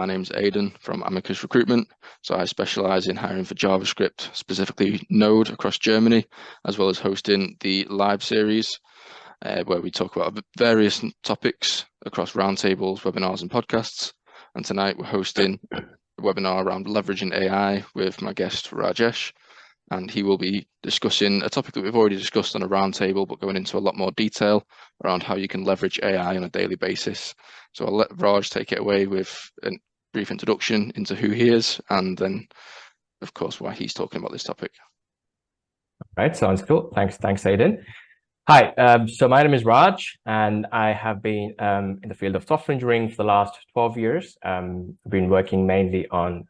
my name's Aidan from Amicus Recruitment. So I specialize in hiring for JavaScript, specifically Node across Germany, as well as hosting the live series where we talk about various topics across roundtables, webinars, and podcasts. And tonight we're hosting a webinar around leveraging AI with my guest Rajesh. And he will be discussing a topic that we've already discussed on a roundtable, but going into a lot more detail around how you can leverage AI on a daily basis. So I'll let Raj take it away with a brief introduction into who he is, and then, of course, why he's talking about this topic. All right, sounds cool. Thanks, Aidan. Hi, so my name is Raj, and I have been in the field of software engineering for the last 12 years. I've been working mainly on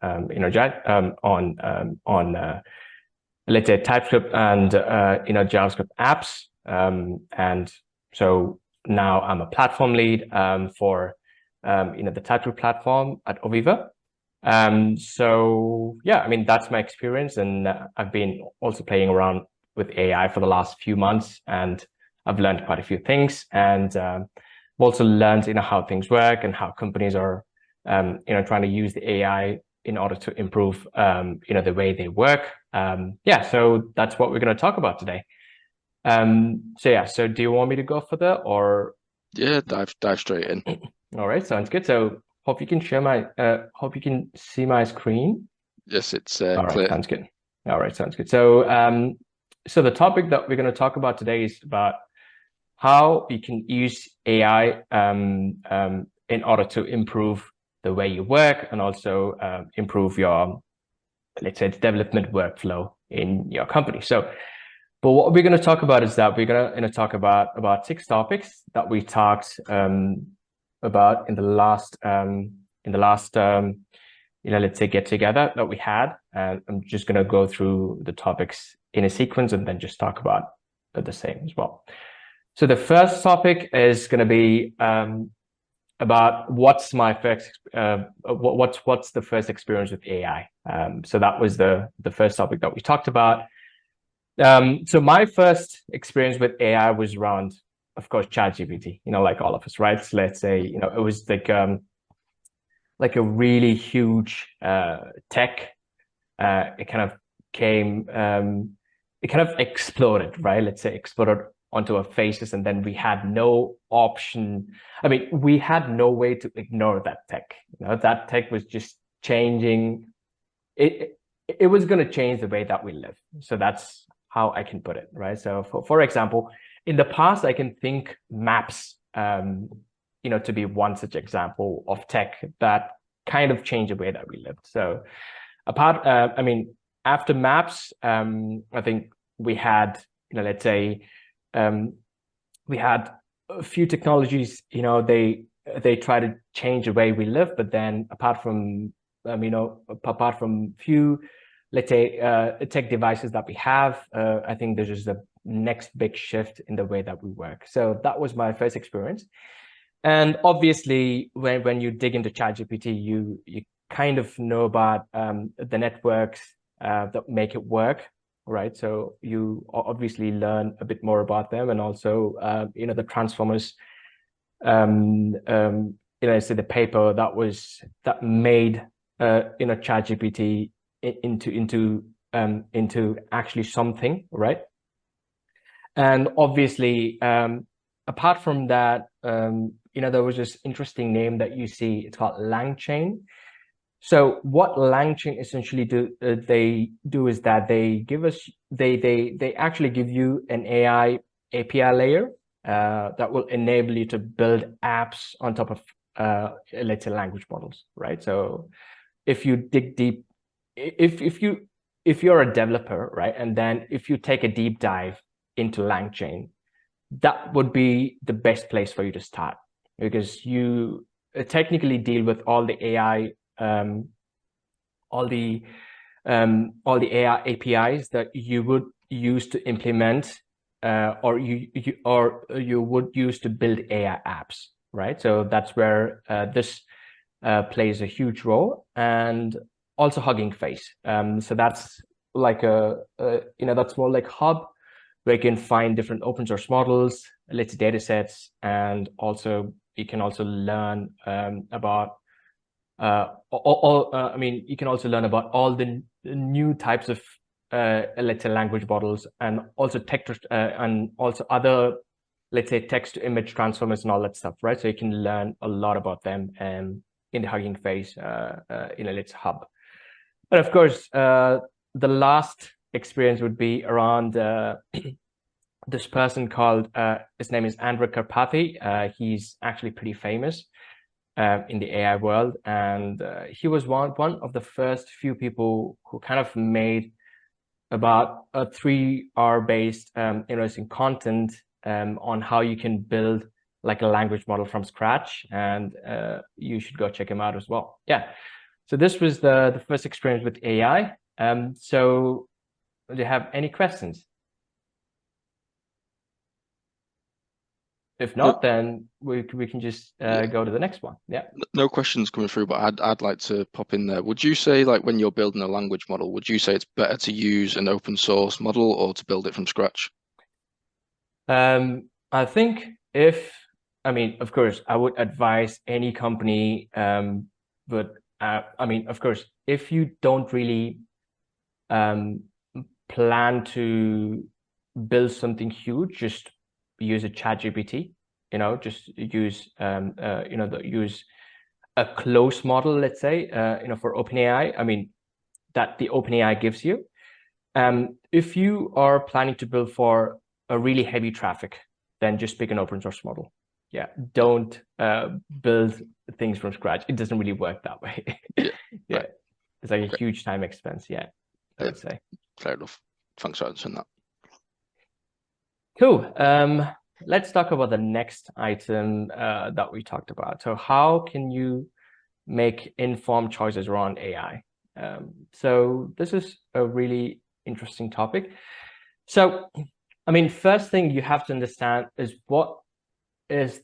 let's say TypeScript and JavaScript apps, and so now I'm a platform lead for the TypeScript platform at Oviva. So yeah, I mean, that's my experience, and I've been also playing around with AI for the last few months, and I've learned quite a few things, and I've also learned how things work and how companies are trying to use the AI in order to improve the way they work. Yeah, so that's what we're going to talk about today. So do you want me to go further, or? Yeah, dive straight in. All right, sounds good. So hope you can hope you can see my screen. Yes, it's all right, clear. Sounds good. All right, sounds good. So so the topic that we're going to talk about today is about how you can use AI in order to improve the way you work, and also improve your, let's say, development workflow in your company. So, but what we're going to talk about is that we're going to talk about 6 topics that we talked about in the last let's say get together that we had. And I'm just going to go through the topics in a sequence and then just talk about the same as well. So the first topic is going to be about what's my first what's the first experience with AI. So that was the first topic that we talked about. So my first experience with AI was around, of course, ChatGPT, like all of us, right? So let's say, it was like a really huge tech. It kind of came, it kind of exploded, right? Let's say exploded onto our faces, and then we had no option. I mean, we had no way to ignore that tech. That tech was just changing. It was going to change the way that we live. So that's how I can put it, right? So for example, in the past, I can think maps, to be one such example of tech that kind of changed the way that we lived. So after maps, I think we had, let's say, we had a few technologies, they try to change the way we live, but then apart from few, let's say, tech devices that we have, I think there's just the next big shift in the way that we work. So that was my first experience. And obviously, when you dig into ChatGPT, you kind of know about the networks that make it work, right? So you obviously learn a bit more about them, and also the transformers. So the paper that made ChatGPT into actually something, right? And obviously, apart from that, there was this interesting name that you see. It's called LangChain. So what LangChain essentially do is that they actually give you an AI API layer that will enable you to build apps on top of let's say language models, right? So if you dig deep, if you're a developer, right, and then if you take a deep dive into LangChain, that would be the best place for you to start, because you technically deal with all the AI, all the AI APIs that you would use to implement, or you would use to build AI apps, right? So that's where this plays a huge role, and also Hugging Face. So that's like that's more like hub where you can find different open source models, let's data sets, and also you can also learn about I mean, you can also learn about all the new types of let's say language models, and also text and also other, let's say, text to image transformers and all that stuff, right? So you can learn a lot about them in the Hugging Face let's hub. But of course, the last experience would be around this person called his name is Andrew Karpathy. He's actually pretty famous in the AI world, and he was one of the first few people who kind of made about a 3R based interesting content on how you can build like a language model from scratch, and you should go check him out as well. Yeah, so this was the first experience with AI. So do you have any questions? If not, then we can just go to the next one. Yeah. No questions coming through, but I'd like to pop in there. Would you say, like, when you're building a language model, would you say it's better to use an open source model or to build it from scratch? I think I mean, of course, I would advise any company, but I mean, of course, if you don't really plan to build something huge, just use a ChatGPT. Just use use a close model, let's say, for OpenAI. I mean, that the OpenAI gives you. If you are planning to build for a really heavy traffic, then just pick an open source model. Yeah, don't build things from scratch. It doesn't really work that way. Yeah, right. It's like a huge time expense. Yeah, I would say. Fair enough. Thanks for answering that. Cool. Let's talk about the next item that we talked about. So how can you make informed choices around AI? So this is a really interesting topic. So, I mean, first thing you have to understand is let's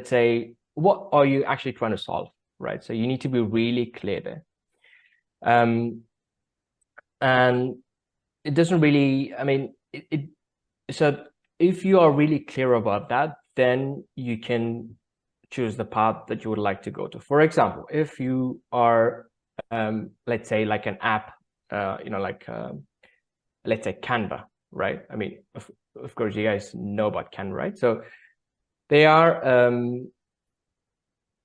say, what are you actually trying to solve, right? So you need to be really clear there. And it doesn't really, I mean, so if you are really clear about that, then you can choose the path that you would like to go to. For example, if you are, let's say, like an app, let's say Canva, right? I mean, of course, you guys know about Canva, right? So they are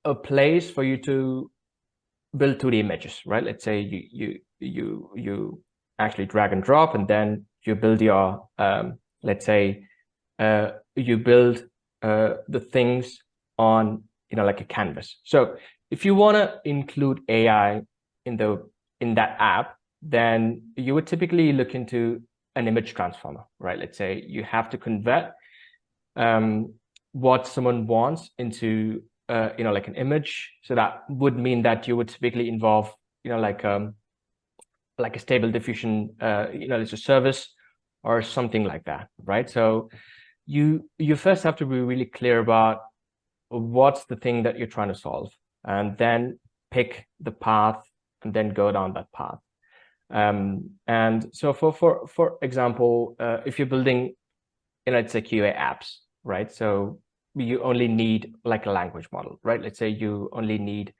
a place for you to build 2D images, right? Let's say you actually drag and drop, and then you build your let's say you build the things on like a canvas. So if you want to include AI in that app, then you would typically look into an image transformer, right? Let's say you have to convert what someone wants into like an image. So that would mean that you would typically involve like a stable diffusion it's a service or something like that, right? So you first have to be really clear about what's the thing that you're trying to solve, and then pick the path and then go down that path. And so for example, if you're building it's a QA apps, right? So you only need like a language model, right? Let's say you only need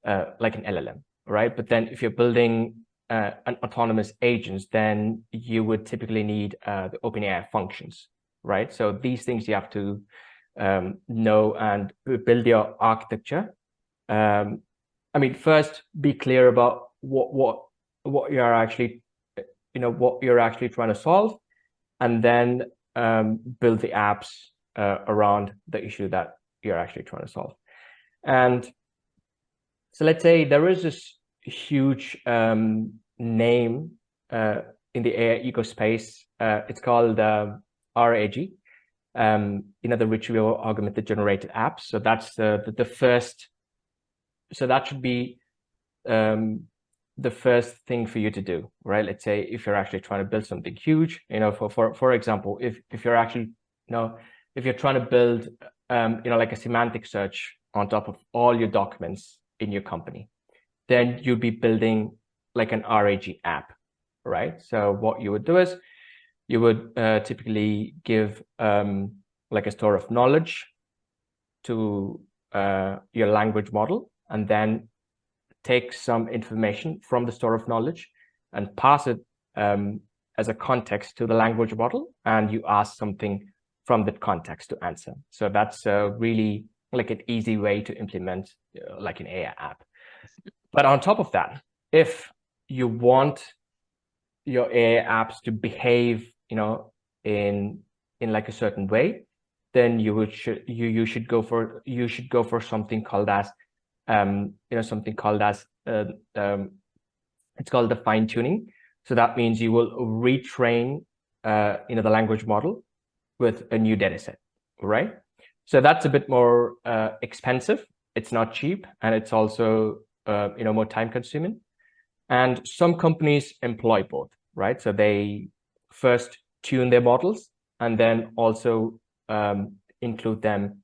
like an LLM, right? But then if you're building an autonomous agents, then you would typically need the OpenAI functions, right? So these things you have to know and build your architecture. I mean, first be clear about what you're actually what you're actually trying to solve, and then build the apps around the issue that you're actually trying to solve. And so let's say there is this huge name in the AI ecospace. It's called RAG, the retrieval augmented generated apps. So that's the first. So that should be the first thing for you to do, right? Let's say if you're actually trying to build something huge, for example, if you're actually if you're trying to build like a semantic search on top of all your documents in your company, then you'd be building like an RAG app, right? So what you would do is you would typically give like a store of knowledge to your language model and then take some information from the store of knowledge and pass it as a context to the language model, and you ask something from that context to answer. So that's really like an easy way to implement like an AI app. But on top of that, if you want your AI apps to behave, in like a certain way, then you should go for something called as it's called the fine tuning. So that means you will retrain the language model with a new data set, right? So that's a bit more expensive. It's not cheap, and it's also more time consuming. And some companies employ both, right? So they first tune their models and then also include them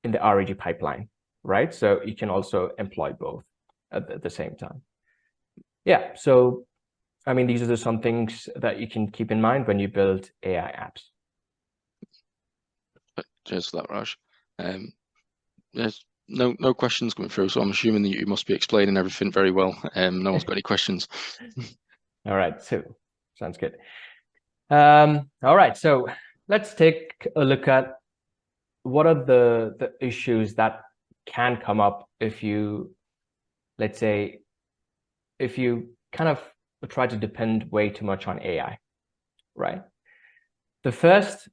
in the RAG pipeline, right? So you can also employ both at the same time. Yeah, so I mean, these are some things that you can keep in mind when you build AI apps. Cheers for that, Raj. There's no questions coming through, so I'm assuming that you must be explaining everything very well. No one's got any questions. All right, so sounds good. All right, so let's take a look at what are the issues that can come up if you, let's say, if you kind of try to depend way too much on AI, right? The first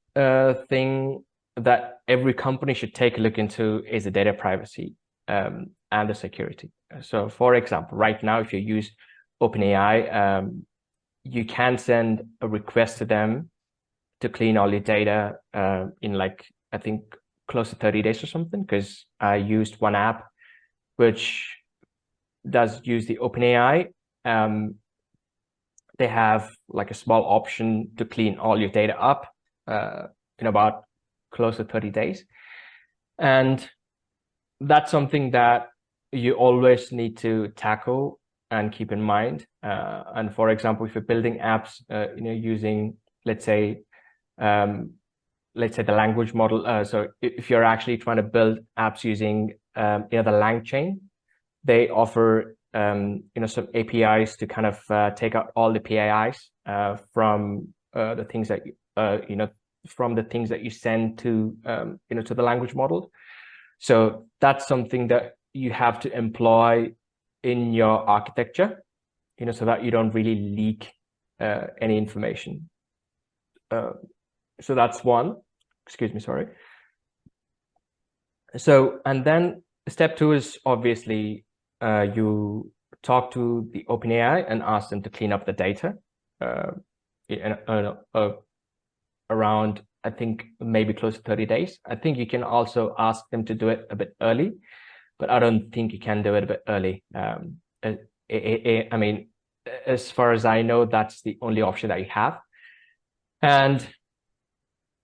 thing that every company should take a look into is the data privacy and the security. So for example, right now, if you use OpenAI, you can send a request to them to clean all your data in like, I think, close to 30 days or something, because I used one app which does use the OpenAI. They have like a small option to clean all your data up in about close to 30 days. And that's something that you always need to tackle and keep in mind. And for example, if you're building apps, using, let's say the language model. So if you're actually trying to build apps using the LangChain, they offer some APIs to kind of take out all the PIIs from the things that from the things that you send to to the language model. So that's something that you have to employ in your architecture, so that you don't really leak any information. So that's one. Excuse me, sorry. So, and then step two is obviously you talk to the OpenAI and ask them to clean up the data around, I think, maybe close to 30 days. I think you can also ask them to do it a bit early, but I don't think you can do it a bit early. I mean, as far as I know, that's the only option that you have. And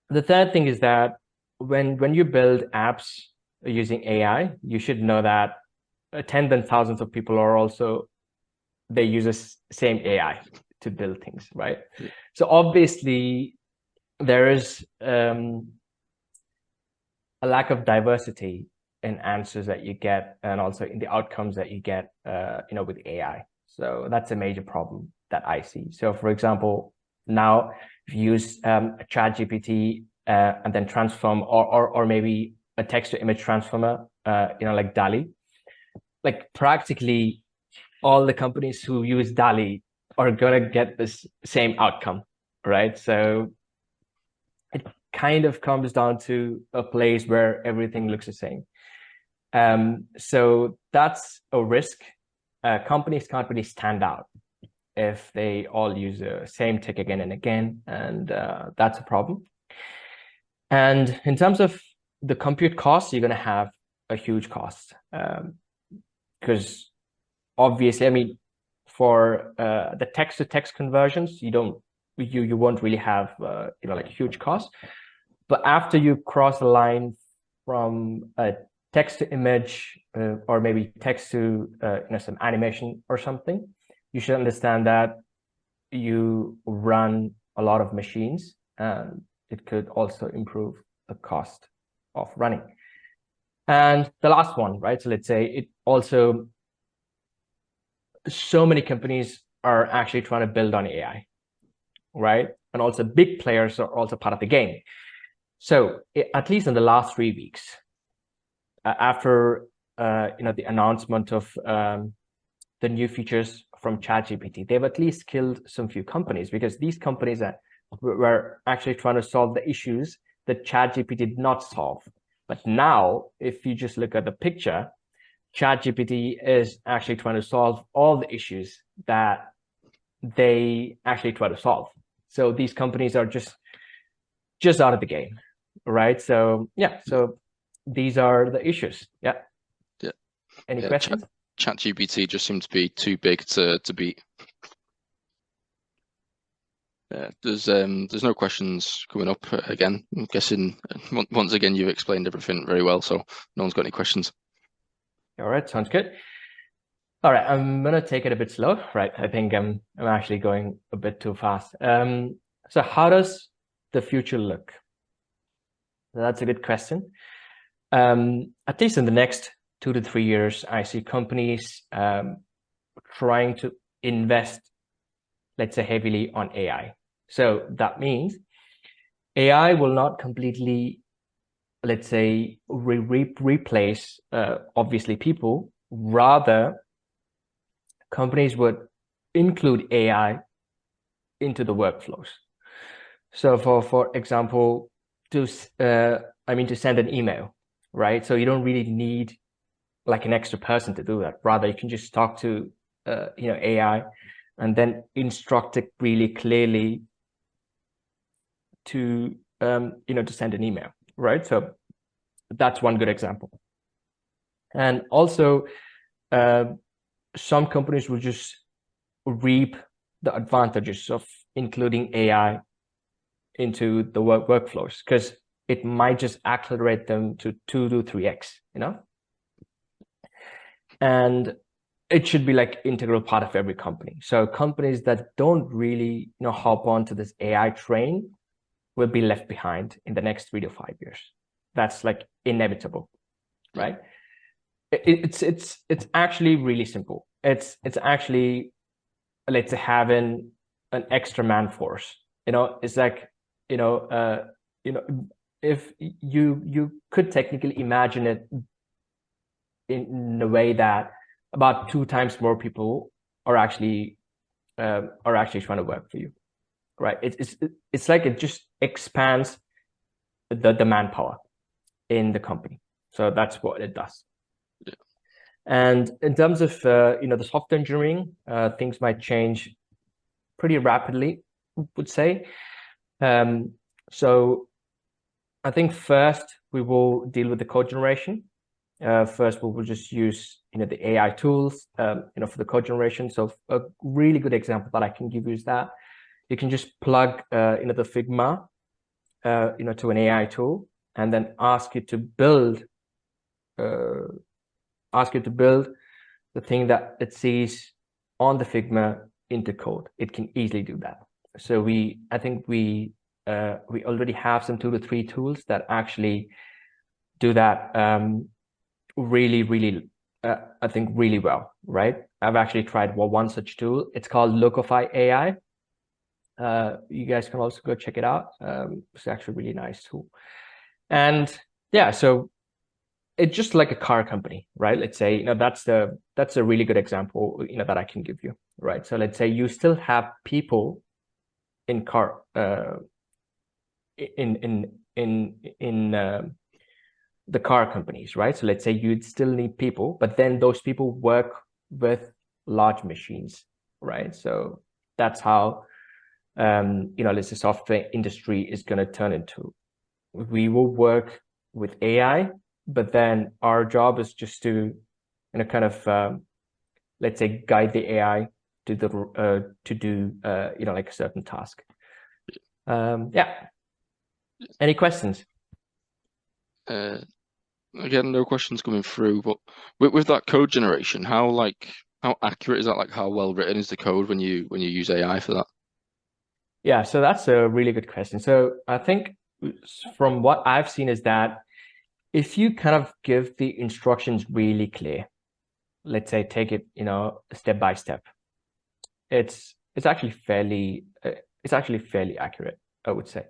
the third thing is that when you build apps using AI, you should know that tens and thousands of people are also, they use the same AI to build things, right? Yeah. So obviously there is a lack of diversity in answers that you get, and also in the outcomes that you get, with AI. So that's a major problem that I see. So for example, now if you use a ChatGPT and then transform, or maybe a text to image transformer, like DALL-E, like practically all the companies who use DALL-E are gonna get this same outcome, right? So it kind of comes down to a place where everything looks the same. So that's a risk. Companies can't really stand out if they all use the same tech again and again, and that's a problem. And in terms of the compute costs, you're going to have a huge cost, because obviously, I mean, for the text-to-text conversions, you won't really have like huge cost. But after you cross the line from text to image, or maybe text to some animation or something, you should understand that you run a lot of machines, and it could also improve the cost of running. And the last one, right? So let's say it also, so many companies are actually trying to build on AI, right? And also big players are also part of the game. So at least in the last 3 weeks, after the announcement of the new features from ChatGPT, they've at least killed some few companies, because these companies were actually trying to solve the issues that ChatGPT did not solve. But now, if you just look at the picture, ChatGPT is actually trying to solve all the issues that they actually try to solve. So these companies are just out of the game, right? So yeah, so these are the issues. Yeah. Yeah. Any questions? ChatGPT just seemed to be too big to beat. There's no questions coming up again. I'm guessing once again you've explained everything very well, so no one's got any questions. All right, sounds good. All right, I'm gonna take it a bit slow, right? I think I'm actually going a bit too fast. So how does the future look? That's a good question. At least in the next 2 to 3 years, I see companies trying to invest, let's say, heavily on AI. So that means AI will not completely, let's say, replace obviously people. Rather, companies would include AI into the workflows. So for example, to send an email, right? So you don't really need like an extra person to do that. Rather, you can just talk to AI and then instruct it really clearly to to send an email, right? So that's one good example. And also, some companies will just reap the advantages of including AI into the workflows, because it might just accelerate them to 2 to 3x, and it should be like integral part of every company. So companies that don't really hop onto this AI train will be left behind in the next 3 to 5 years. That's like inevitable, right? It's actually really simple. It's actually, let's say, having an extra man force. It's like if you could technically imagine it in a way that about 2 times more people are actually trying to work for you, right? It's like it just expands the manpower in the company. So that's what it does. Yeah. And in terms of the software engineering, things might change pretty rapidly, would say. So I think first we will deal with the code generation. First, we will just use the AI tools for the code generation. So a really good example that I can give you is that you can just plug the Figma to an AI tool, and then ask it to build the thing that it sees on the Figma into code. It can easily do that. So I think we already have some 2 to 3 tools that actually do that really I think really well, right? I've actually tried one such tool. It's called Locify AI. You guys can also go check it out. It's actually a really nice tool. And yeah, so it's just like a car company, right? Let's say that's a really good example that I can give you, right? So let's say you still have people in car in the car companies, right? So let's say you'd still need people, but then those people work with large machines, right? So that's how let's say software industry is going to turn into. We will work with AI, but then our job is just to kind of let's say guide the AI to do like a certain task. Yeah. Any questions? Again, no questions coming through, but with that code generation, how accurate is that? Like, how well written is the code when you use AI for that? Yeah, so that's a really good question. So I think from what I've seen is that if you kind of give the instructions really clear, let's say take it, step by step, it's actually fairly accurate, I would say.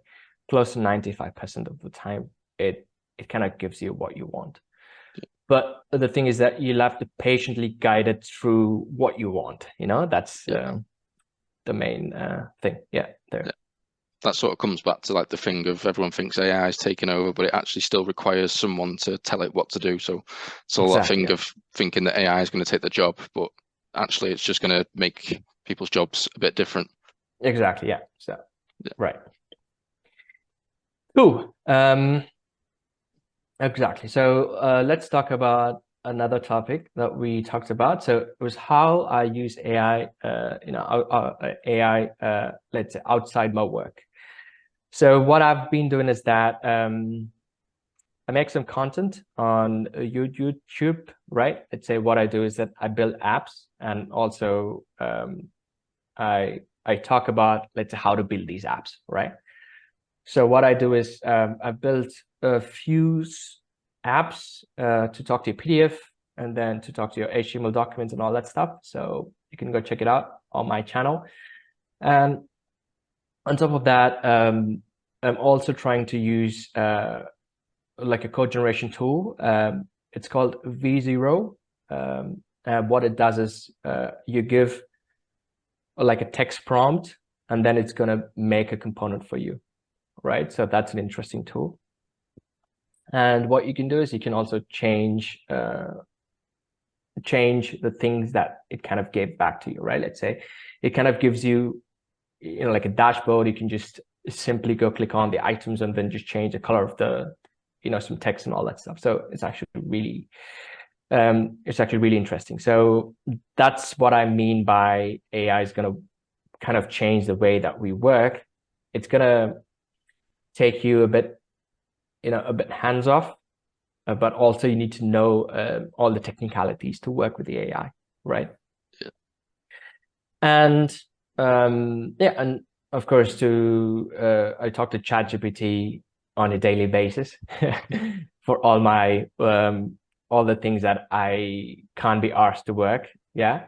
Close to 95% of the time, it kind of gives you what you want. But the thing is that you'll have to patiently guide it through what you want. That's the main thing. Yeah, there. Yeah. That sort of comes back to like the thing of everyone thinks AI is taking over, but it actually still requires someone to tell it what to do. So it's all that thing of thinking that AI is going to take the job, but actually it's just going to make people's jobs a bit different. Exactly. Yeah. So right. Cool. Exactly. So let's talk about another topic that we talked about. So it was how I use AI, let's say outside my work. So what I've been doing is that I make some content on YouTube, right? Let's say what I do is that I build apps, and also I talk about, let's say, how to build these apps, right? So what I do is I've built a few apps to talk to your PDF and then to talk to your HTML documents and all that stuff. So you can go check it out on my channel. And on top of that, I'm also trying to use like a code generation tool. It's called V0. And what it does is you give like a text prompt, and then it's going to make a component for you, right? So that's an interesting tool. And what you can do is you can also change the things that it kind of gave back to you, right? Let's say it kind of gives you, like a dashboard. You can just simply go click on the items and then just change the color of the, some text and all that stuff. So it's actually really interesting. So that's what I mean by AI is going to kind of change the way that we work. It's going to take you a bit hands off, but also you need to know all the technicalities to work with the AI, right? Yeah. And and of course, I talk to ChatGPT on a daily basis for all my all the things that I can't be asked to work. Yeah.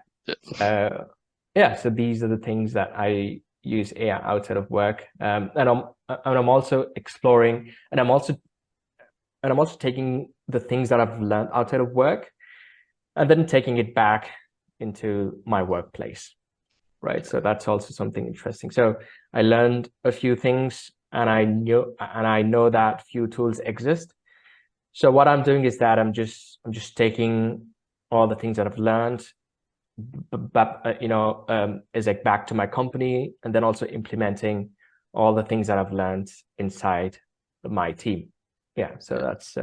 So these are the things that I use AI outside of work, and I'm also exploring, and I'm also taking the things that I've learned outside of work and then taking it back into my workplace, right? So that's also something interesting. So I learned a few things, and I know that few tools exist. So what I'm doing is that I'm just taking all the things that I've learned, but is like back to my company, and then also implementing all the things that I've learned inside my team. Yeah, so that's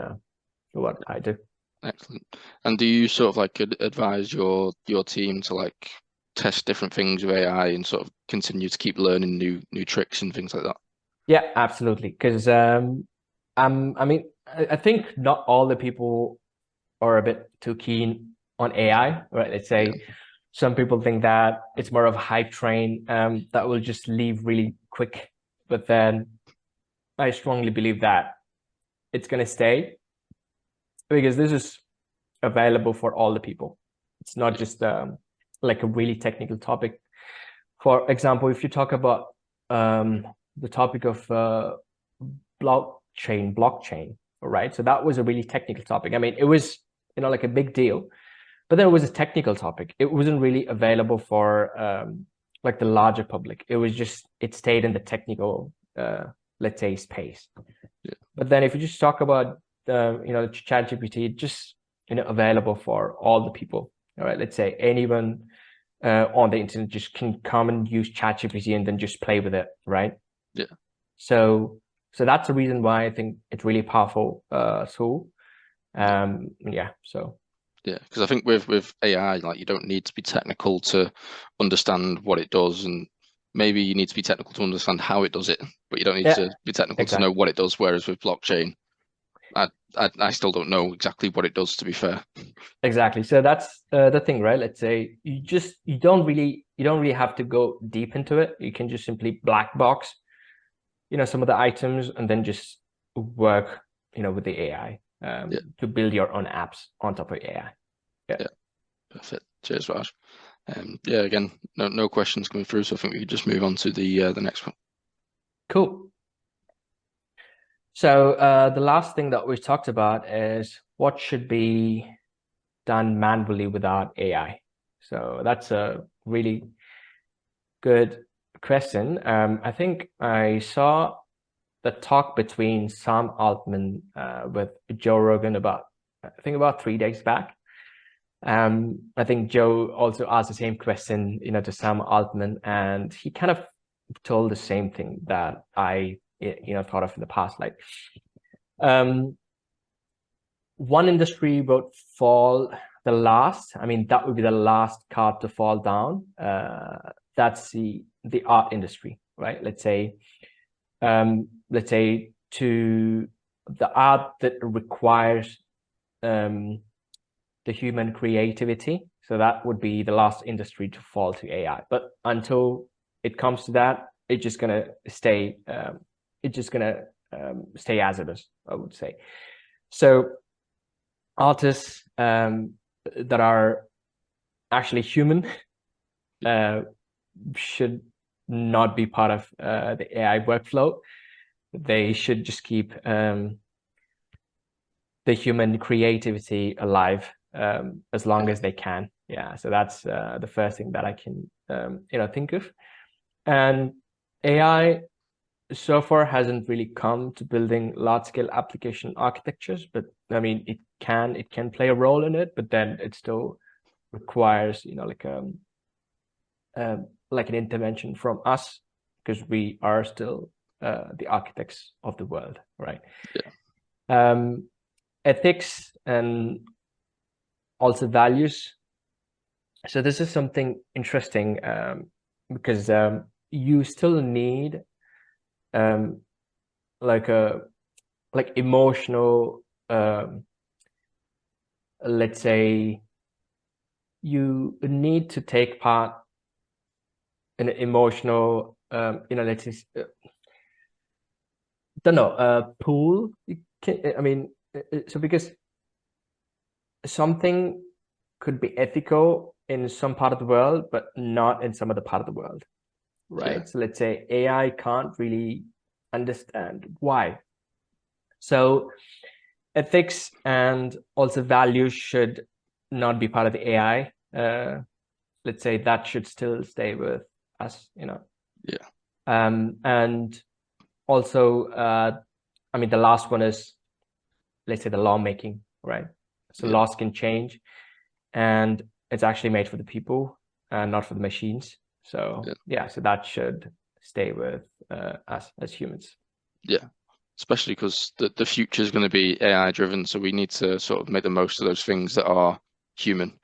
what I do. Excellent. And do you sort of like advise your team to like test different things with AI and sort of continue to keep learning new tricks and things like that? Yeah, absolutely. Because I think not all the people are a bit too keen on AI, right? Let's say some people think that it's more of a hype train that will just leave really quick. But then I strongly believe that it's going to stay, because this is available for all the people. It's not just like a really technical topic. For example, if you talk about the topic of blockchain, right? So that was a really technical topic. I mean, it was, like a big deal, but then it was a technical topic. It wasn't really available for like the larger public. It stayed in the technical, let's say, space. Yeah. But then if you just talk about ChatGPT, just available for all the people. All right, let's say anyone on the internet just can come and use ChatGPT and then just play with it, right? Yeah. So that's the reason why I think it's really powerful tool. Yeah, because I think with AI, like, you don't need to be technical to understand what it does, and maybe you need to be technical to understand how it does it, but you don't need to be technical to know what it does. Whereas with blockchain, I still don't know exactly what it does, to be fair. Exactly. So that's the thing, right? Let's say you don't really have to go deep into it. You can just simply black box, some of the items, and then just work, with the AI. to build your own apps on top of AI. Yeah, perfect. Cheers, Raj. Yeah, again, no questions coming through, so I think we could just move on to the next one. Cool. So the last thing that we talked about is what should be done manually without AI. So that's a really good question. I think I saw the talk between Sam Altman with Joe Rogan about 3 days back. I think Joe also asked the same question, to Sam Altman, and he kind of told the same thing that I, thought of in the past. Like, one industry would fall the last. I mean, that would be the last card to fall down. That's the art industry, right? Let's say to the art that requires the human creativity. So that would be the last industry to fall to AI. But until it comes to that, it's just gonna stay. Stay as it is, I would say. So artists that are actually human should not be part of the AI workflow. They should just keep the human creativity alive as long as they can. Yeah, so that's the first thing that I can think of. And AI so far hasn't really come to building large-scale application architectures, but I mean it can play a role in it, but then it still requires like an intervention from us, because we are still the architects of the world, right? Yeah. Ethics and also values. So this is something interesting because you still need like emotional, let's say you need to take part in an emotional let's say don't know pool. I mean, so because something could be ethical in some part of the world but not in some other part of the world, right? Yeah. So let's say AI can't really understand why. So ethics and also values should not be part of the AI. Let's say that should still stay with us, Yeah. And also I mean the last one is, let's say, the lawmaking, right? So laws can change, and it's actually made for the people and not for the machines. So yeah, so that should stay with us as humans. Yeah, especially because the future is going to be AI driven, so we need to sort of make the most of those things that are human.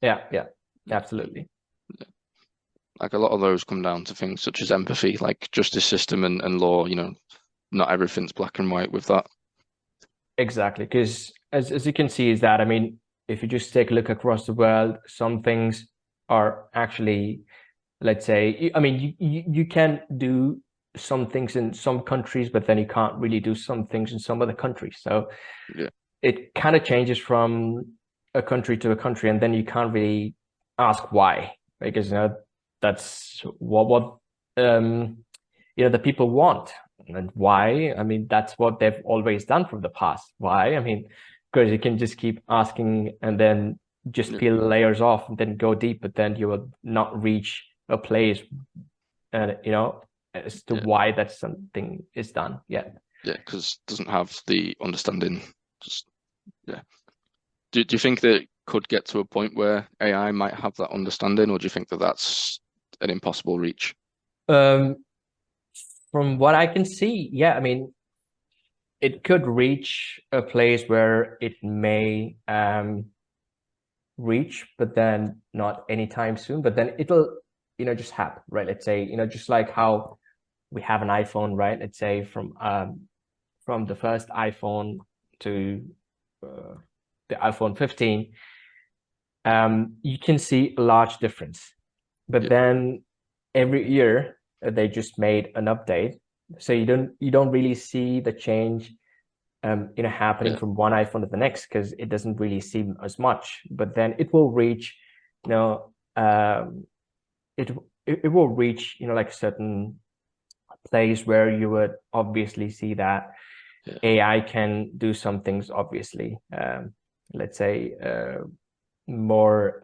Yeah, absolutely. Like a lot of those come down to things such as empathy, like justice system and law. Not everything's black and white with that. Exactly, because as you can see is that, I mean, if you just take a look across the world, some things are actually, let's say, I mean, you can do some things in some countries, but then you can't really do some things in some other countries. So it kind of changes from a country to a country, and then you can't really ask why, because that's what the people want. And why? I mean, that's what they've always done from the past. Why? I mean, because you can just keep asking and then just peel layers off and then go deep, but then you will not reach a place, as to why that something is done yet. Yeah, because it doesn't have the understanding. Do you think that it could get to a point where AI might have that understanding, or do you think that that's an impossible reach? From what I can see, yeah, I mean, it could reach a place where it may reach, but then not anytime soon. But then it'll, just happen, right? Let's say, just like how we have an iPhone, right? Let's say from the first iPhone to the iPhone 15, you can see a large difference. But then every year they just made an update, so you don't really see the change happening Yeah. from one iPhone to the next, because it doesn't really seem as much, but then it will reach, it will reach, like a certain place where you would obviously see that Yeah. AI can do some things, obviously, let's say, more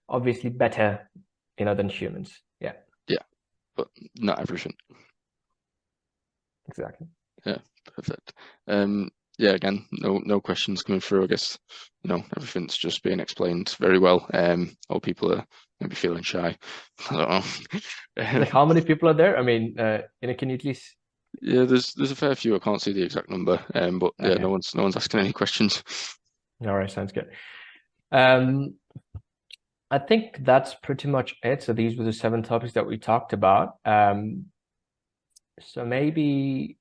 obviously better, than humans. Yeah. Yeah, but not everything. Exactly. Yeah, perfect. Yeah, again, no questions coming through. I guess, everything's just being explained very well. All people are maybe feeling shy. I don't know. Like, how many people are there? I mean, can you at least? Yeah, there's a fair few. I can't see the exact number. But yeah, Okay. no one's asking any questions. All right, sounds good. I think that's pretty much it. So these were the 7 topics that we talked about. So maybe,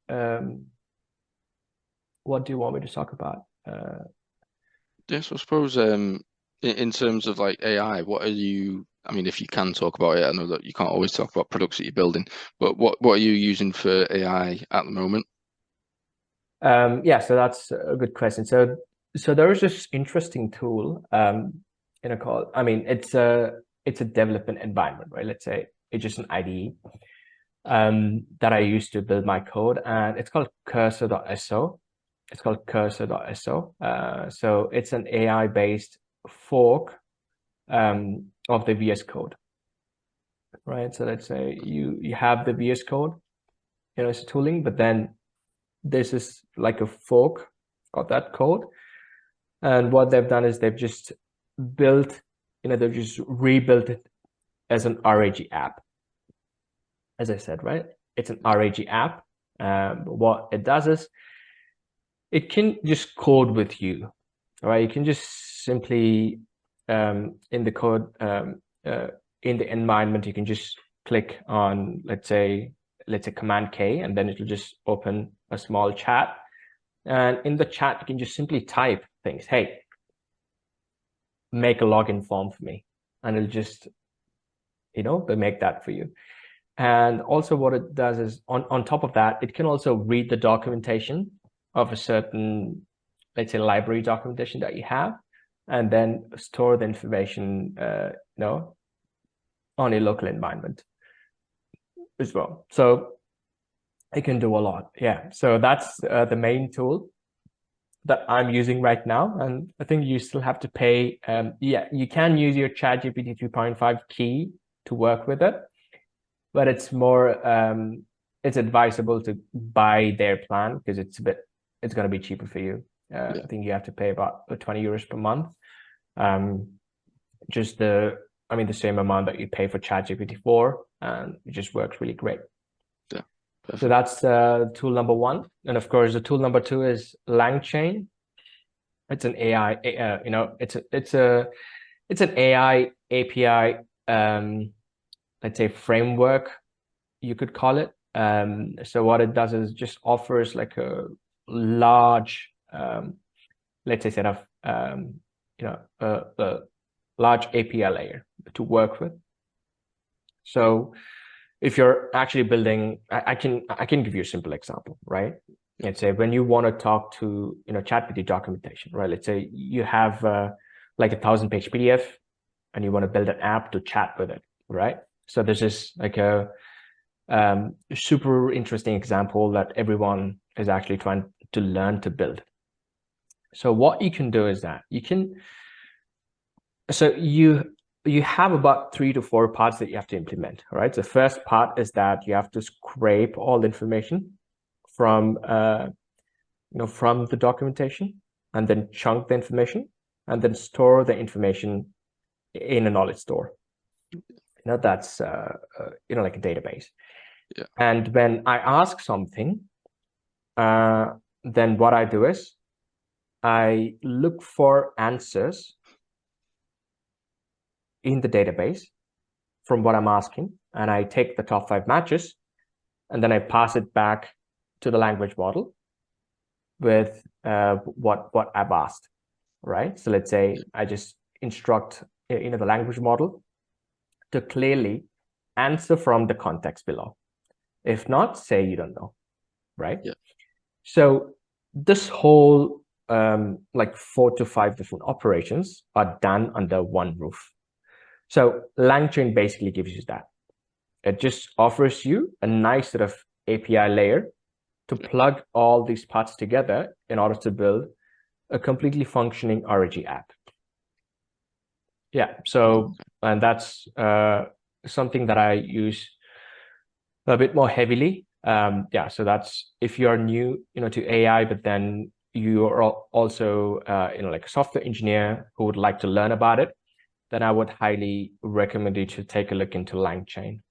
what do you want me to talk about? Yeah, so I suppose in terms of like AI, what are you? I mean, if you can talk about it, I know that you can't always talk about products that you're building, but what are you using for AI at the moment? Yeah, so that's a good question. So there is this interesting tool, called, I mean, it's a development environment, right? Let's say it's just an IDE that I use to build my code, and it's called cursor.so. It's called cursor.so. So it's an AI-based fork of the VS Code, right? So let's say you have the VS Code, it's a tooling, but then this is like a fork of that code. And what they've done is they've just built, they've just rebuilt it as an RAG app. As I said, right? It's an RAG app. What it does is it can just code with you, right? You can just simply, in the code, in the environment, you can just click on, let's say Command K, and then it'll just open a small chat. And in the chat, you can just simply type things. Hey, make a login form for me. And it'll just, they make that for you. And also what it does is on top of that, it can also read the documentation of a certain, let's say, library documentation that you have, and then store the information, on a local environment as well. So it can do a lot. Yeah. So that's the main tool that I'm using right now. And I think you still have to pay. Yeah, you can use your ChatGPT 3.5 key to work with it, but it's more, it's advisable to buy their plan, because it's going to be cheaper for you. Yeah. I think you have to pay about 20 euros per month. Just the same amount that you pay for ChatGPT 4, and it just works really great. Yeah. Perfect. So that's tool number 1. And of course, the tool number 2 is LangChain. It's an AI, it's an AI API, let's say, framework, you could call it. So what it does is just offers like a large, let's say, set of, a large API layer to work with. So if you're actually building, I can give you a simple example, right? Let's say when you want to talk to, ChatGPT documentation, right? Let's say you have like a 1,000-page PDF, and you want to build an app to chat with it, right? So this is like a super interesting example that everyone is actually trying to learn to build. So what you can do is that you have about 3 to 4 parts that you have to implement, right? The first part is that you have to scrape all the information from from the documentation, and then chunk the information, and then store the information in a knowledge store. That's like a database. Yeah. And when I ask something, then what I do is I look for answers in the database from what I'm asking, and I take the top 5 matches, and then I pass it back to the language model with what I've asked, right? So let's say I just instruct the language model to clearly answer from the context below. If not, say you don't know, right? Yeah. So this whole like 4 to 5 different operations are done under one roof. So LangChain basically gives you that. It just offers you a nice sort of API layer to plug all these parts together in order to build a completely functioning RAG app. Yeah, so, and that's something that I use a bit more heavily. Yeah, so that's if you're new, to AI, but then you are also, like a software engineer who would like to learn about it, then I would highly recommend you to take a look into LangChain.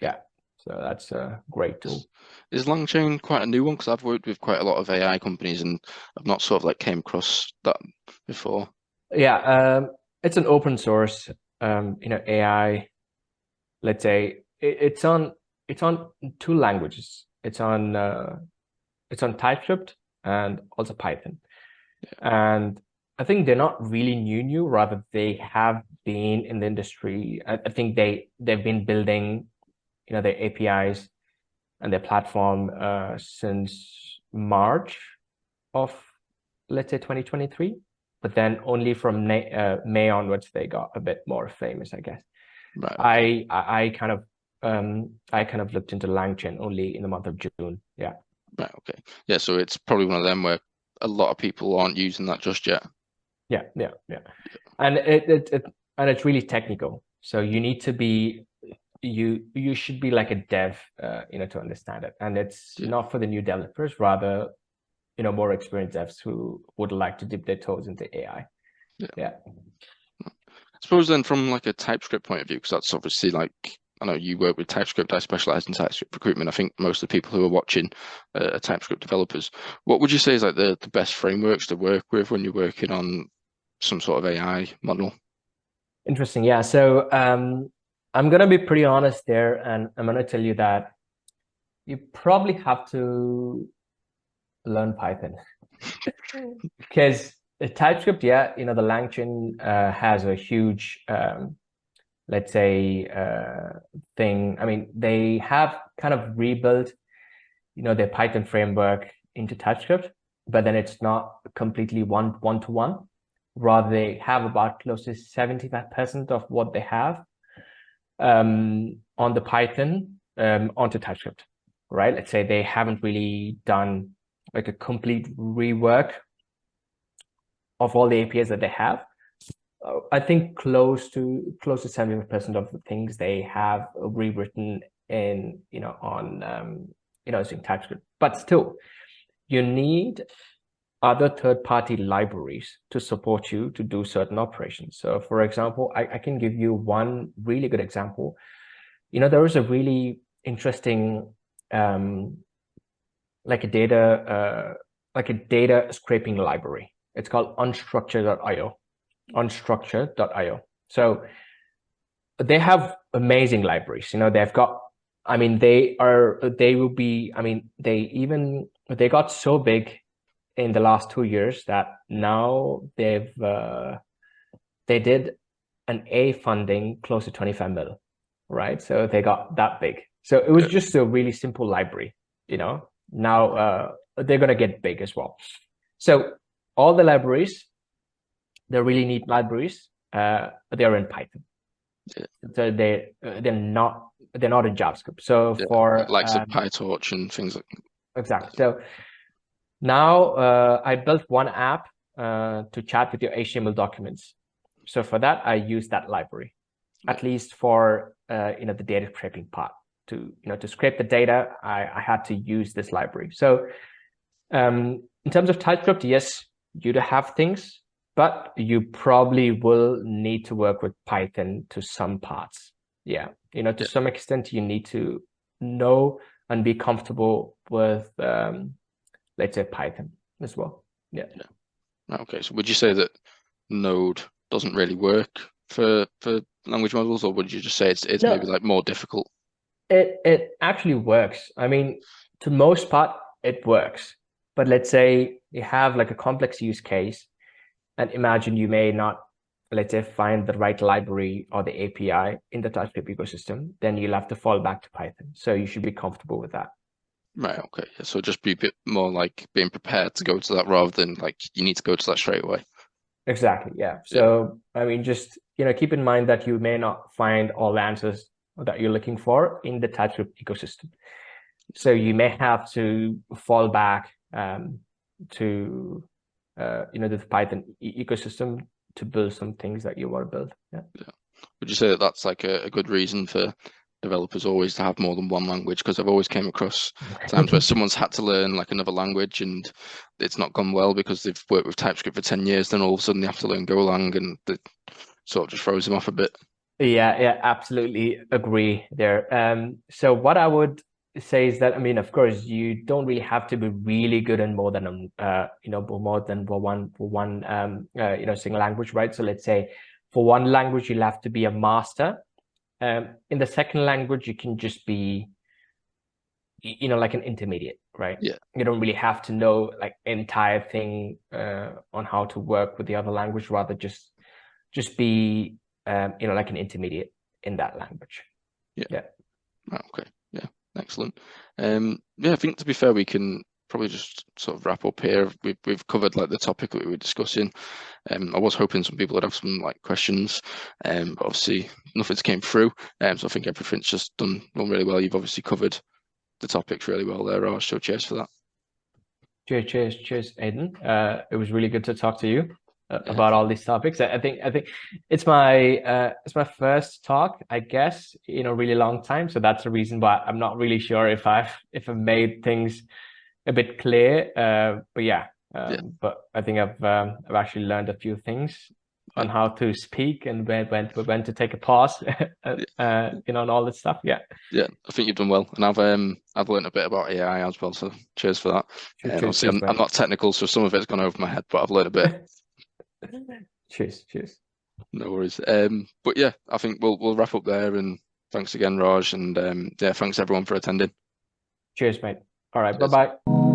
Yeah, so that's a great tool. Is LangChain quite a new one? Because I've worked with quite a lot of AI companies and I've not sort of like came across that before. Yeah, it's an open source, AI. Let's say it's on 2 languages. It's on TypeScript and also Python. And I think they're not really new, rather they have been in the industry. I think they've been building, their APIs and their platform since March of, let's say, 2023. But then only from May onwards they got a bit more famous, I guess. Right. I kind of looked into LangChain only in the month of June. Yeah. Right. Okay. Yeah. So it's probably one of them where a lot of people aren't using that just yet. Yeah. And it's really technical. So you need to be you should be like a dev, to understand it. And it's not for the new developers, rather, more experienced devs who would like to dip their toes into AI. Yeah. I suppose then from like a TypeScript point of view, because that's obviously like, I know you work with TypeScript, I specialize in TypeScript recruitment. I think most of the people who are watching are TypeScript developers. What would you say is like the best frameworks to work with when you're working on some sort of AI model? Interesting. Yeah. So I'm going to be pretty honest there, and I'm going to tell you that you probably have to learn Python. Because TypeScript, yeah, the LangChain has a huge, let's say, thing. I mean, they have kind of rebuilt, their Python framework into TypeScript, but then it's not completely one-to-one. Rather, they have about close to 75% of what they have on the Python onto TypeScript, right? Let's say they haven't really done like a complete rework of all the APIs that they have. I think close to 70% of the things they have rewritten in, on, using TypeScript. But still, you need other third-party libraries to support you to do certain operations. So for example, I can give you one really good example. There is a really interesting like a data scraping library. It's called unstructured.io. So they have amazing libraries. They've got, I mean, they got so big in the last 2 years that now they did an A funding close to 25 mil, right? So they got that big. So it was just a really simple library, Now they're going to get big as well. So all the libraries, they're really neat libraries. They're in Python. So they're not in JavaScript. So for likes of PyTorch and things like that. Exactly. So now I built one app to chat with your HTML documents. So for that, I use that library, at least for the data scraping part. To scrape the data, I had to use this library. So in terms of TypeScript, yes, you do have things, but you probably will need to work with Python to some parts. Yeah, to some extent, you need to know and be comfortable with, let's say, Python as well. Yeah. Okay, so would you say that Node doesn't really work for language models, or would you just say it's No, maybe like more difficult? It actually works. I mean, to most part, it works. But let's say you have like a complex use case, and imagine you may not, let's say, find the right library or the API in the TypeScript ecosystem, then you'll have to fall back to Python. So you should be comfortable with that. Right. Okay. Yeah. So just be a bit more like being prepared to go to that rather than like you need to go to that straight away. Exactly. Yeah. Yeah. So, I mean, just, keep in mind that you may not find all the answers that you're looking for in the TypeScript ecosystem. So you may have to fall back to, the Python ecosystem to build some things that you want to build. Yeah. Yeah. Would you say that that's like a good reason for developers always to have more than one language? Because I've always came across times where someone's had to learn like another language and it's not gone well because they've worked with TypeScript for 10 years, then all of a sudden they have to learn Golang and it sort of just throws them off a bit. Yeah, yeah, absolutely agree there. So what I would say is that, I mean, of course, you don't really have to be really good in more than more than for one single language, right? So let's say for one language you'll have to be a master. In the second language you can just be, like an intermediate, right? Yeah. You don't really have to know like entire thing on how to work with the other language, rather just be like an intermediate in that language. Yeah. Yeah. Okay. Yeah. Excellent. Yeah, I think to be fair, we can probably just sort of wrap up here. We've covered like the topic that we were discussing. I was hoping some people would have some like questions, but obviously nothing's came through. So I think everything's just done really well. You've obviously covered the topics really well there, Raj. So cheers for that. Cheers, Aidan. It was really good to talk to you Yeah. about all these topics. I think it's my first talk, I guess, in a really long time. So that's the reason why I'm not really sure if I've made things a bit clear. But yeah, Yeah. but I think I've actually learned a few things on Yeah. how to speak and when to take a pause, and all this stuff. Yeah. Yeah, I think you've done well, and I've learned a bit about AI as well. So cheers for that. Obviously, Cheers, I'm mate. not technical, so some of it's gone over my head, but I've learned a bit. Cheers. No worries. But yeah, I think we'll wrap up there. And thanks again, Raj, and yeah, thanks everyone for attending. Cheers, mate. All right, Cheers. bye-bye.